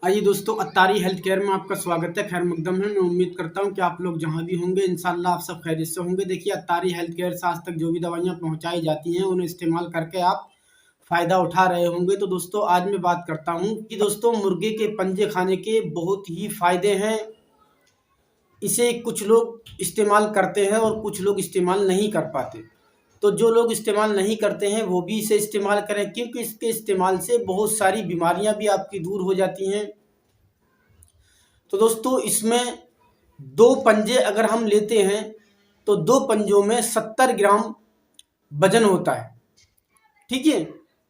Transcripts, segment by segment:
आइए दोस्तों, Attari health care में आपका स्वागत है। खैर मकदम है। मैं उम्मीद करता हूं कि आप लोग जहां भी होंगे इंशाल्लाह आप सब खैरियत से होंगे। देखिए, अत्तारी हेल्थ केयर से आज तक जो भी दवाइयां पहुंचाई जाती हैं उन्हें इस्तेमाल करके आप फ़ायदा उठा रहे होंगे। तो दोस्तों, आज मैं बात करता हूं कि दोस्तों मुर्गे के पंजे खाने के बहुत ही फ़ायदे हैं। इसे कुछ लोग इस्तेमाल करते हैं और कुछ लोग इस्तेमाल नहीं कर पाते। तो जो लोग इस्तेमाल नहीं करते हैं वो भी इसे इस्तेमाल करें, क्योंकि इसके इस्तेमाल से बहुत सारी बीमारियां भी आपकी दूर हो जाती हैं। तो दोस्तों, इसमें 2 पंजे अगर हम लेते हैं तो 2 पंजों में 70 ग्राम वजन होता है। ठीक है,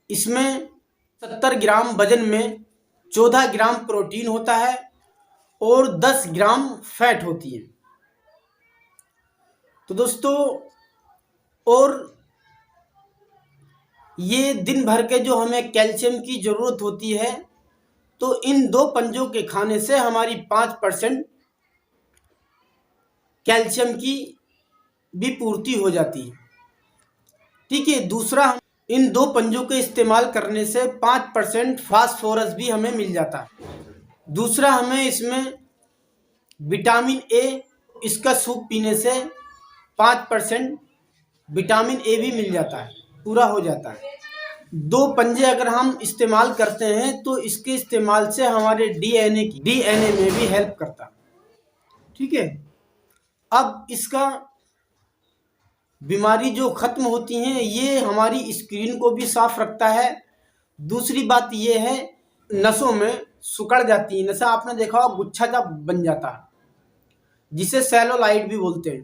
इसमें 70 ग्राम वजन में 14 ग्राम प्रोटीन होता है और 10 ग्राम फैट होती है। तो दोस्तों, और ये दिन भर के जो हमें कैल्शियम की ज़रूरत होती है, तो इन 2 पंजों के खाने से हमारी 5% कैल्शियम की भी पूर्ति हो जाती है। ठीक है, दूसरा, इन 2 पंजों के इस्तेमाल करने से 5% फास्फोरस भी हमें मिल जाता है। दूसरा, हमें इसमें विटामिन ए, इसका सूप पीने से 5% विटामिन ए भी मिल जाता है, पूरा हो जाता है। 2 पंजे अगर हम इस्तेमाल करते हैं तो इसके इस्तेमाल से हमारे डीएनए में भी हेल्प करता है। ठीक है, अब इसका बीमारी जो ख़त्म होती हैं ये हमारी स्क्रीन को भी साफ रखता है। दूसरी बात ये है, नसों में सिकुड़ जाती है नसा, आपने देखा होगा गुच्छा जब बन जाता है जिसे सेलुलाइट भी बोलते हैं,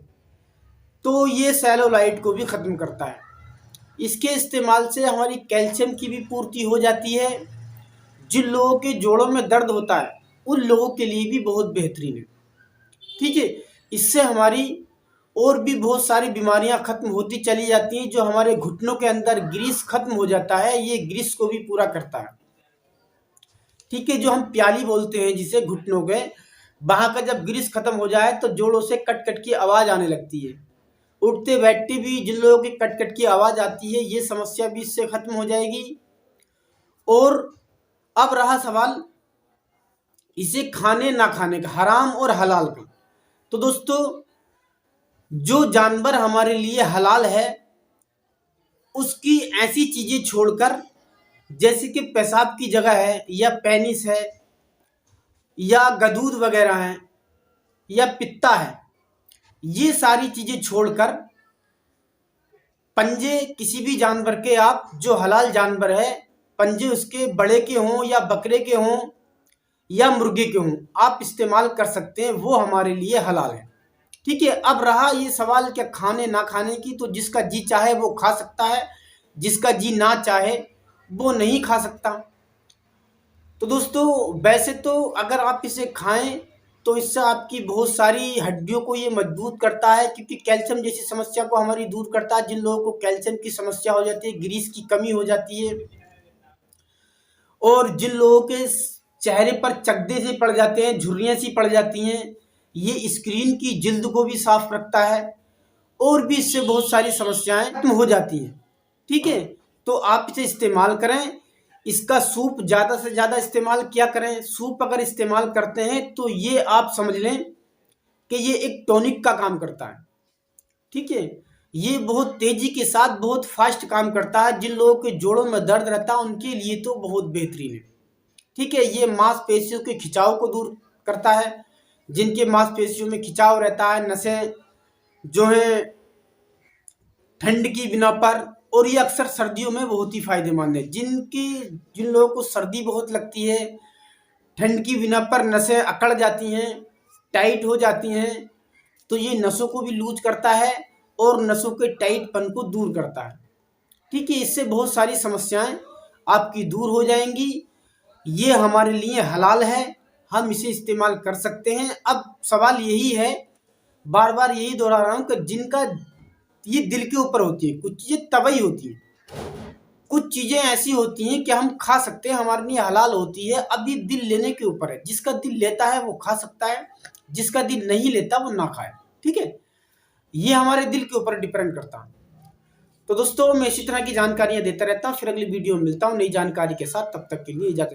तो ये सेलुलाइट को भी ख़त्म करता है। इसके इस्तेमाल से हमारी कैल्शियम की भी पूर्ति हो जाती है। जिन लोगों के जोड़ों में दर्द होता है उन लोगों के लिए भी बहुत बेहतरीन है। ठीक है, इससे हमारी और भी बहुत सारी बीमारियां खत्म होती चली जाती हैं। जो हमारे घुटनों के अंदर ग्रीस खत्म हो जाता है, ये ग्रीस को भी पूरा करता है। ठीक है, जो हम प्याली बोलते हैं जिसे घुटनों के, वहां का जब ग्रीस खत्म हो जाए तो जोड़ों से कट कट की आवाज आने लगती है। उठते बैठते भी जिन लोगों की कट कट की आवाज आती है, ये समस्या भी इससे खत्म हो जाएगी। और अब रहा सवाल इसे खाने ना खाने का, हराम और हलाल का। तो दोस्तों, जो जानवर हमारे लिए हलाल है उसकी ऐसी चीजें छोड़कर, जैसे कि पेशाब की जगह है या पेनिस है या गदूद वगैरह है या पित्ता है, ये सारी चीजें छोड़कर पंजे किसी भी जानवर के, आप जो हलाल जानवर है, पंजे उसके बड़े के हों या बकरे के हों या मुर्गे के हों, आप इस्तेमाल कर सकते हैं, वो हमारे लिए हलाल है। ठीक है, अब रहा ये सवाल क्या खाने ना खाने की, तो जिसका जी चाहे वो खा सकता है, जिसका जी ना चाहे वो नहीं खा सकता। तो दोस्तों, वैसे तो अगर आप इसे खाएं तो इससे आपकी बहुत सारी हड्डियों को ये मजबूत करता है, क्योंकि कैल्शियम जैसी समस्या को हमारी दूर करता है। जिन लोगों को कैल्शियम की समस्या हो जाती है, ग्रीस की कमी हो जाती है, और जिन लोगों के चेहरे पर चकदे से पड़ जाते हैं, झुर्रियाँ सी पड़ जाती हैं, ये स्क्रीन की जिल्द को भी साफ रखता है और भी इससे बहुत सारी समस्याएं खत्म हो जाती हैं। ठीक है, तो आप इसे इस्तेमाल करें। इसका सूप ज़्यादा से ज़्यादा इस्तेमाल किया करें। सूप अगर इस्तेमाल करते हैं तो ये आप समझ लें कि ये एक टॉनिक का काम करता है। ठीक है, ये बहुत तेजी के साथ बहुत फास्ट काम करता है। जिन लोगों के जोड़ों में दर्द रहता है उनके लिए तो बहुत बेहतरीन है। ठीक है, ये मांसपेशियों के खिंचाव को दूर करता है। जिनके मांसपेशियों में खिंचाव रहता है, नसें जो हैं ठंड की बिना पर, और ये अक्सर सर्दियों में बहुत ही फायदेमंद है। जिन लोगों को सर्दी बहुत लगती है, ठंड की बिना पर नसें अकड़ जाती हैं, टाइट हो जाती हैं, तो ये नसों को भी लूज करता है और नसों के टाइटपन को दूर करता है। ठीक है, इससे बहुत सारी समस्याएं आपकी दूर हो जाएंगी। ये हमारे लिए हलाल है, हम इसे इस्तेमाल कर सकते हैं। अब सवाल यही है, बार बार यही दोहरा रहा हूं कि जिनका ये दिल के ऊपर होती है, कुछ चीज़ें तबई होती है, कुछ चीज़ें ऐसी होती हैं कि हम खा सकते हैं, हमारे लिए हलाल होती है। अब ये दिल लेने के ऊपर है, जिसका दिल लेता है वो खा सकता है, जिसका दिल नहीं लेता वो ना खाए। ठीक है, ये हमारे दिल के ऊपर डिपेंड करता है। तो दोस्तों, मैं इसी तरह की जानकारियां देता रहता हूँ। फिर अगली वीडियो में मिलता हूँ नई जानकारी के साथ, तब तक के लिए इजाजत।